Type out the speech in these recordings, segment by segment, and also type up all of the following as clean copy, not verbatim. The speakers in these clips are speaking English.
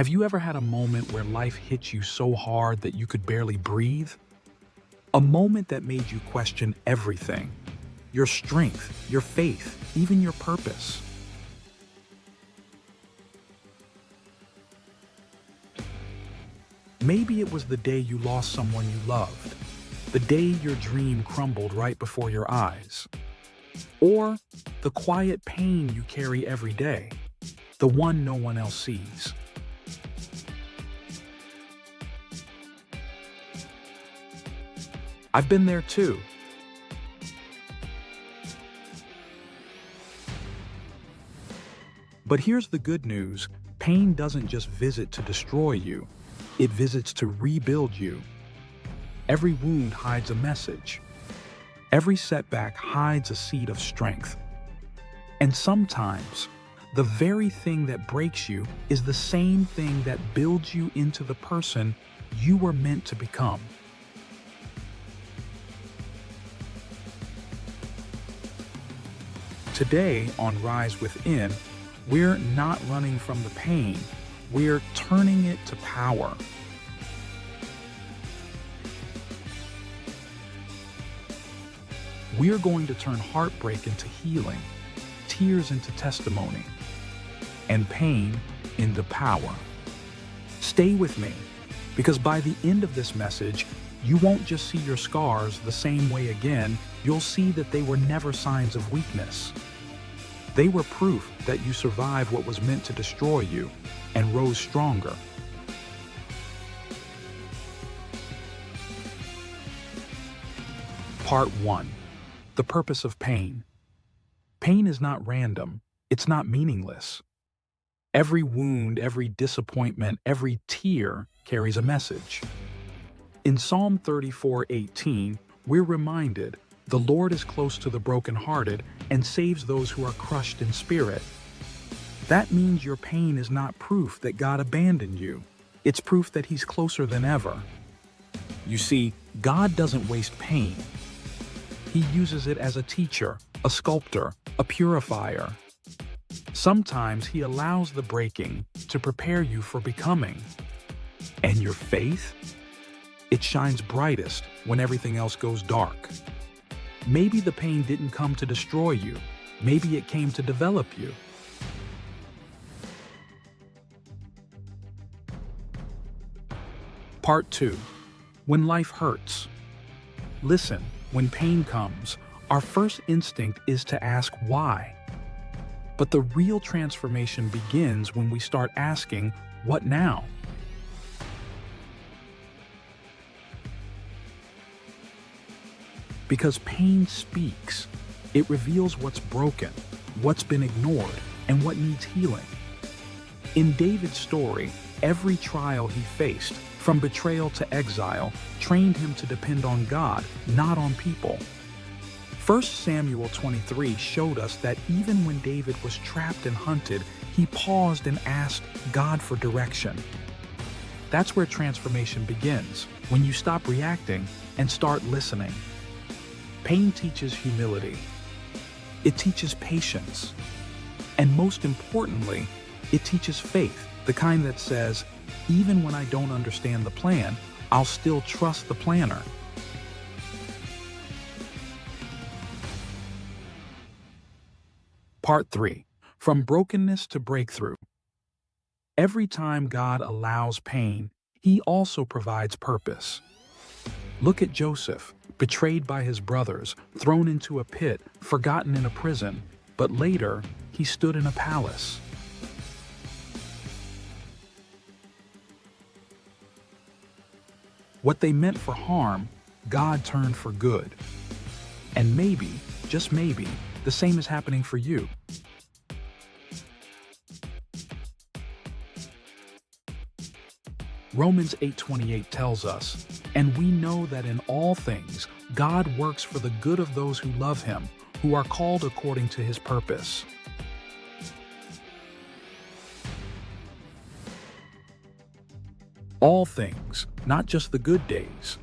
Have you ever had a moment where life hit you so hard that you could barely breathe? A moment that made you question everything, your strength, your faith, even your purpose. Maybe it was the day you lost someone you loved, the day your dream crumbled right before your eyes, or the quiet pain you carry every day, the one no one else sees. I've been there too. But here's the good news. Pain doesn't just visit to destroy you. It visits to rebuild you. Every wound hides a message. Every setback hides a seed of strength. And sometimes, the very thing that breaks you is the same thing that builds you into the person you were meant to become. Today on Rise Within, we're not running from the pain, we're turning it to power. We're going to turn heartbreak into healing, tears into testimony, and pain into power. Stay with me, because by the end of this message, you won't just see your scars the same way again, you'll see that they were never signs of weakness. They were proof that you survived what was meant to destroy you and rose stronger. Part 1. The purpose of pain. Pain is not random. It's not meaningless. Every wound, every disappointment, every tear carries a message. In Psalm 34:18, we're reminded, "The Lord is close to the brokenhearted and saves those who are crushed in spirit." That means your pain is not proof that God abandoned you. It's proof that He's closer than ever. You see, God doesn't waste pain. He uses it as a teacher, a sculptor, a purifier. Sometimes He allows the breaking to prepare you for becoming. And your faith? It shines brightest when everything else goes dark. Maybe the pain didn't come to destroy you. Maybe it came to develop you. Part 2. When life hurts. Listen, when pain comes, our first instinct is to ask why. But the real transformation begins when we start asking, what now? Because pain speaks. It reveals what's broken, what's been ignored, and what needs healing. In David's story, every trial he faced, from betrayal to exile, trained him to depend on God, not on people. 1 Samuel 23 showed us that even when David was trapped and hunted, he paused and asked God for direction. That's where transformation begins, when you stop reacting and start listening. Pain teaches humility. It teaches patience. And most importantly, it teaches faith, the kind that says, even when I don't understand the plan, I'll still trust the planner. Part 3. From brokenness to breakthrough. Every time God allows pain, He also provides purpose. Look at Joseph, betrayed by his brothers, thrown into a pit, forgotten in a prison, but later he stood in a palace. What they meant for harm, God turned for good. And maybe, just maybe, the same is happening for you. Romans 8:28 tells us, "And we know that in all things God works for the good of those who love Him, who are called according to His purpose." All things, not just the good days.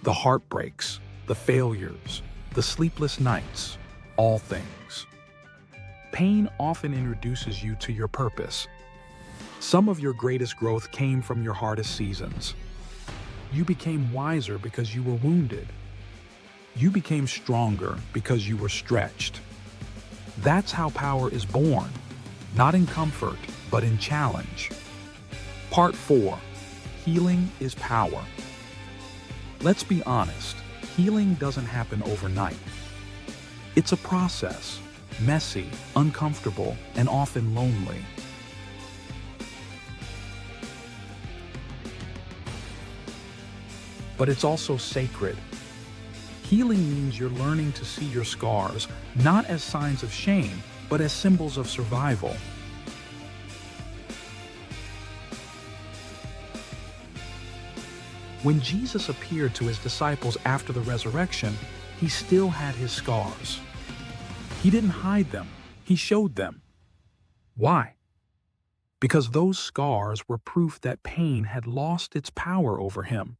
The heartbreaks, the failures, the sleepless nights, all things. Pain often introduces you to your purpose. Some of your greatest growth came from your hardest seasons. You became wiser because you were wounded. You became stronger because you were stretched. That's how power is born, not in comfort, but in challenge. Part 4. Healing is power. Let's be honest, healing doesn't happen overnight. It's a process, messy, uncomfortable, and often lonely. But it's also sacred. Healing means you're learning to see your scars not as signs of shame, but as symbols of survival. When Jesus appeared to his disciples after the resurrection, he still had his scars. He didn't hide them, he showed them. Why? Because those scars were proof that pain had lost its power over him.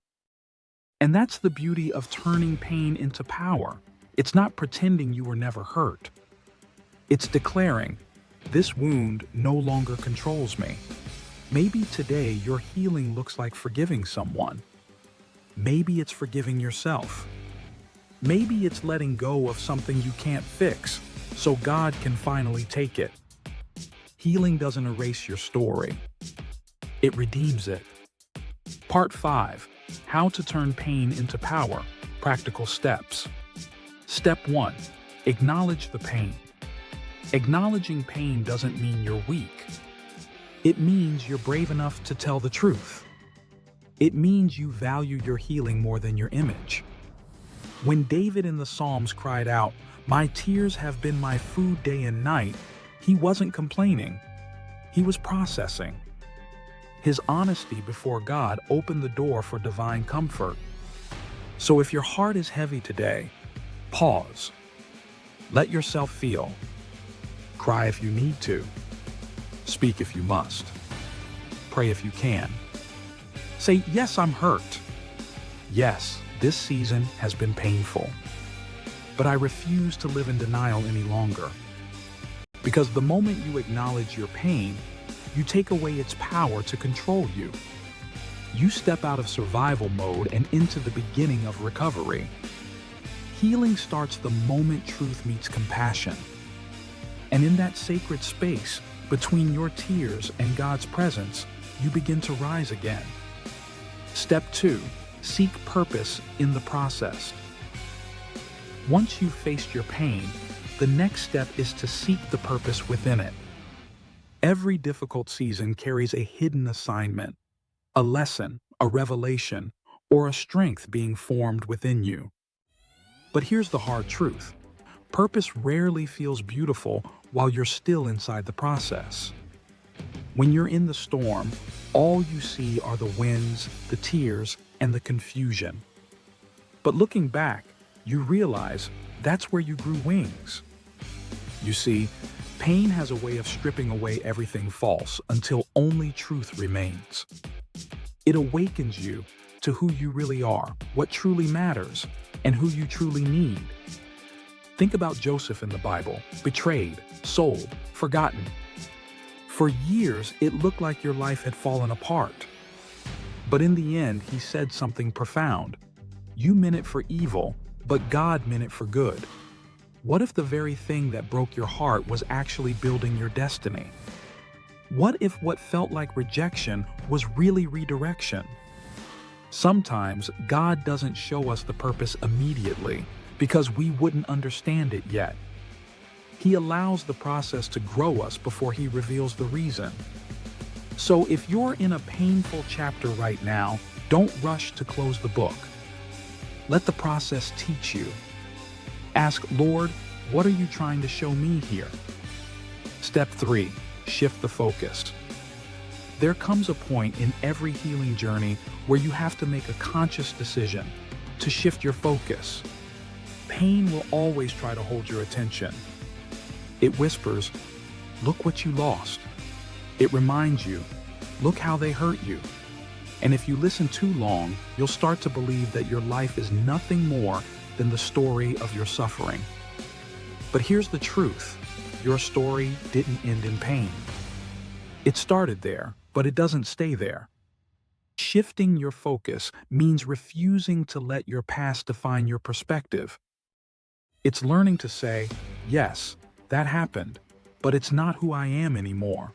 And that's the beauty of turning pain into power. It's not pretending you were never hurt. It's declaring, this wound no longer controls me. Maybe today your healing looks like forgiving someone. Maybe it's forgiving yourself. Maybe it's letting go of something you can't fix, so God can finally take it. Healing doesn't erase your story. It redeems it. Part 5. How to turn pain into power. Practical steps. Step 1. Acknowledge the pain. Acknowledging pain doesn't mean you're weak. It means you're brave enough to tell the truth. It means you value your healing more than your image. When David in the Psalms cried out, "My tears have been my food day and night," he wasn't complaining. He was processing. His honesty before God opened the door for divine comfort. So if your heart is heavy today, pause. Let yourself feel. Cry if you need to. Speak if you must. Pray if you can. Say, yes, I'm hurt. Yes, this season has been painful. But I refuse to live in denial any longer. Because the moment you acknowledge your pain, you take away its power to control you. You step out of survival mode and into the beginning of recovery. Healing starts the moment truth meets compassion. And in that sacred space, between your tears and God's presence, you begin to rise again. Step 2. Seek purpose in the process. Once you've faced your pain, the next step is to seek the purpose within it. Every difficult season carries a hidden assignment, a lesson, a revelation, or a strength being formed within you. But here's the hard truth. Purpose rarely feels beautiful while you're still inside the process. When you're in the storm, all you see are the winds, the tears, and the confusion. But looking back, you realize that's where you grew wings. You see, pain has a way of stripping away everything false until only truth remains. It awakens you to who you really are, what truly matters, and who you truly need. Think about Joseph in the Bible, betrayed, sold, forgotten. For years, it looked like your life had fallen apart. But in the end, he said something profound. You meant it for evil, but God meant it for good. What if the very thing that broke your heart was actually building your destiny? What if what felt like rejection was really redirection? Sometimes God doesn't show us the purpose immediately because we wouldn't understand it yet. He allows the process to grow us before he reveals the reason. So if you're in a painful chapter right now, don't rush to close the book. Let the process teach you. Ask, Lord, what are you trying to show me here? Step 3, shift the focus. There comes a point in every healing journey where you have to make a conscious decision to shift your focus. Pain will always try to hold your attention. It whispers, look what you lost. It reminds you, look how they hurt you. And if you listen too long, you'll start to believe that your life is nothing more than the story of your suffering. But here's the truth. Your story didn't end in pain. It started there, but it doesn't stay there. Shifting your focus means refusing to let your past define your perspective. It's learning to say, yes, that happened, but it's not who I am anymore.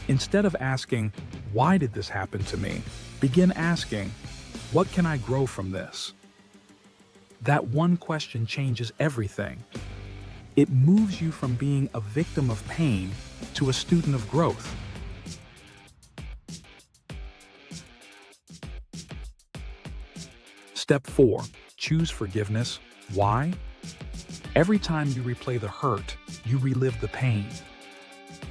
Instead of asking, why did this happen to me? Begin asking, what can I grow from this? That one question changes everything. It moves you from being a victim of pain to a student of growth. Step 4. Choose forgiveness. Why? Every time you replay the hurt, you relive the pain.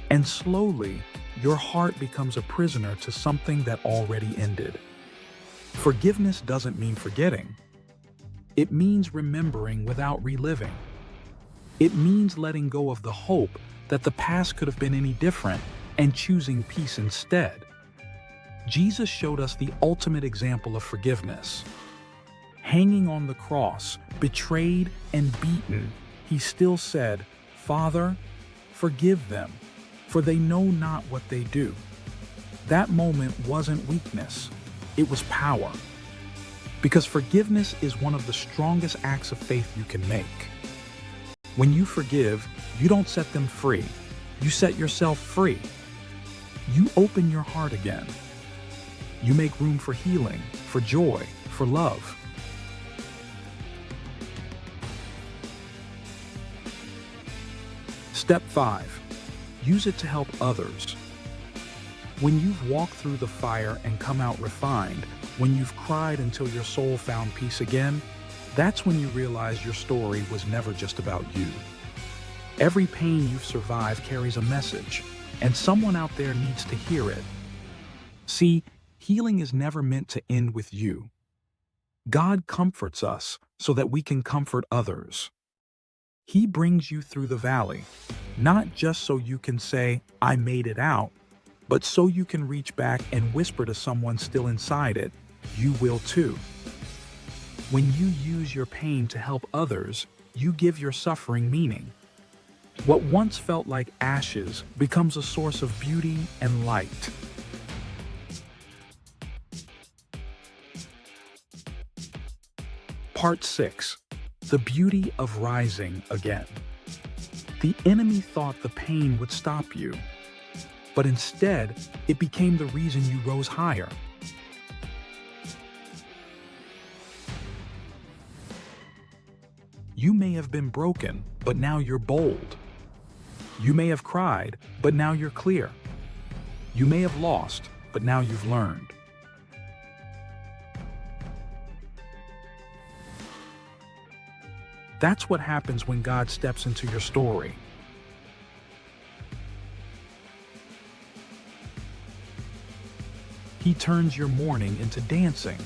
And slowly, your heart becomes a prisoner to something that already ended. Forgiveness doesn't mean forgetting. It means remembering without reliving. It means letting go of the hope that the past could have been any different and choosing peace instead. Jesus showed us the ultimate example of forgiveness. Hanging on the cross, betrayed and beaten, he still said, "Father, forgive them, for they know not what they do." That moment wasn't weakness, it was power. Because forgiveness is one of the strongest acts of faith you can make. When you forgive, you don't set them free, you set yourself free. You open your heart again. You make room for healing, for joy, for love. Step 5. Use it to help others. When you've walked through the fire and come out refined, when you've cried until your soul found peace again, that's when you realize your story was never just about you. Every pain you've survived carries a message, and someone out there needs to hear it. See, healing is never meant to end with you. God comforts us so that we can comfort others. He brings you through the valley, not just so you can say, "I made it out," but so you can reach back and whisper to someone still inside it, "You will too." When you use your pain to help others, you give your suffering meaning. What once felt like ashes becomes a source of beauty and light. Part 6. The beauty of rising again. The enemy thought the pain would stop you, but instead, it became the reason you rose higher. You may have been broken, but now you're bold. You may have cried, but now you're clear. You may have lost, but now you've learned. That's what happens when God steps into your story. He turns your mourning into dancing,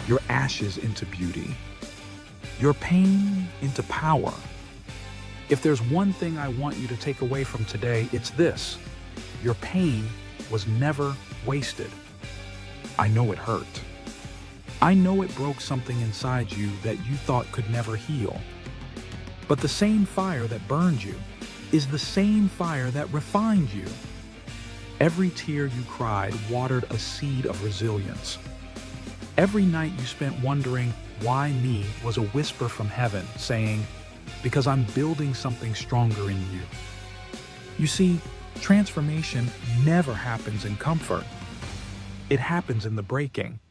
your ashes into beauty, your pain into power. If there's one thing I want you to take away from today, it's this: your pain was never wasted. I know it hurt. I know it broke something inside you that you thought could never heal. But the same fire that burned you is the same fire that refined you. Every tear you cried watered a seed of resilience. Every night you spent wondering why me was a whisper from heaven saying, "Because I'm building something stronger in you." You see, transformation never happens in comfort. It happens in the breaking.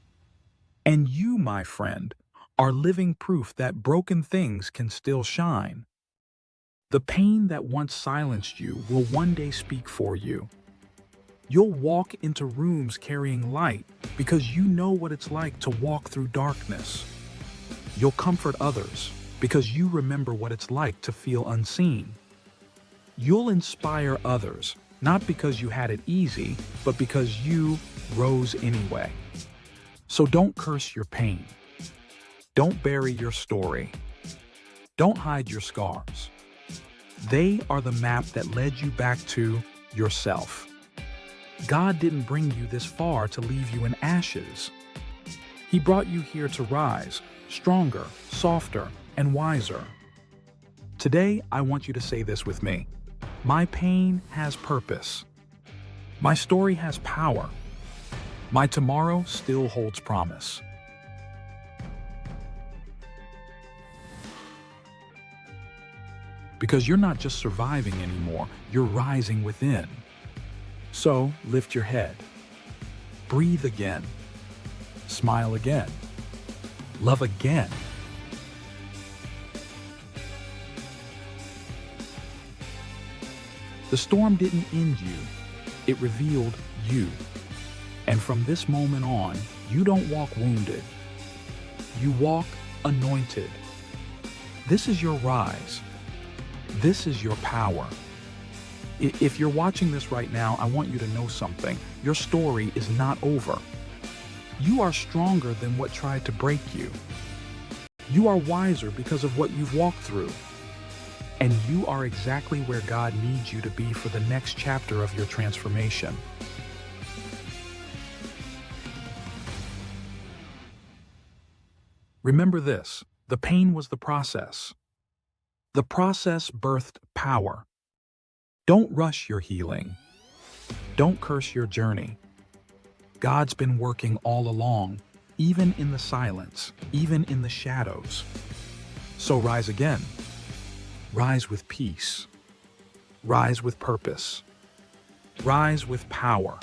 And you, my friend, are living proof that broken things can still shine. The pain that once silenced you will one day speak for you. You'll walk into rooms carrying light because you know what it's like to walk through darkness. You'll comfort others because you remember what it's like to feel unseen. You'll inspire others, not because you had it easy, but because you rose anyway. So don't curse your pain. Don't bury your story. Don't hide your scars. They are the map that led you back to yourself. God didn't bring you this far to leave you in ashes. He brought you here to rise, stronger, softer, and wiser. Today, I want you to say this with me. My pain has purpose. My story has power. My tomorrow still holds promise. Because you're not just surviving anymore, you're rising within. So lift your head. Breathe again. Smile again. Love again. The storm didn't end you, it revealed you. And from this moment on, you don't walk wounded. You walk anointed. This is your rise. This is your power. If you're watching this right now, I want you to know something. Your story is not over. You are stronger than what tried to break you. You are wiser because of what you've walked through. And you are exactly where God needs you to be for the next chapter of your transformation. Remember this, the pain was the process. The process birthed power. Don't rush your healing. Don't curse your journey. God's been working all along, even in the silence, even in the shadows. So rise again. Rise with peace. Rise with purpose. Rise with power.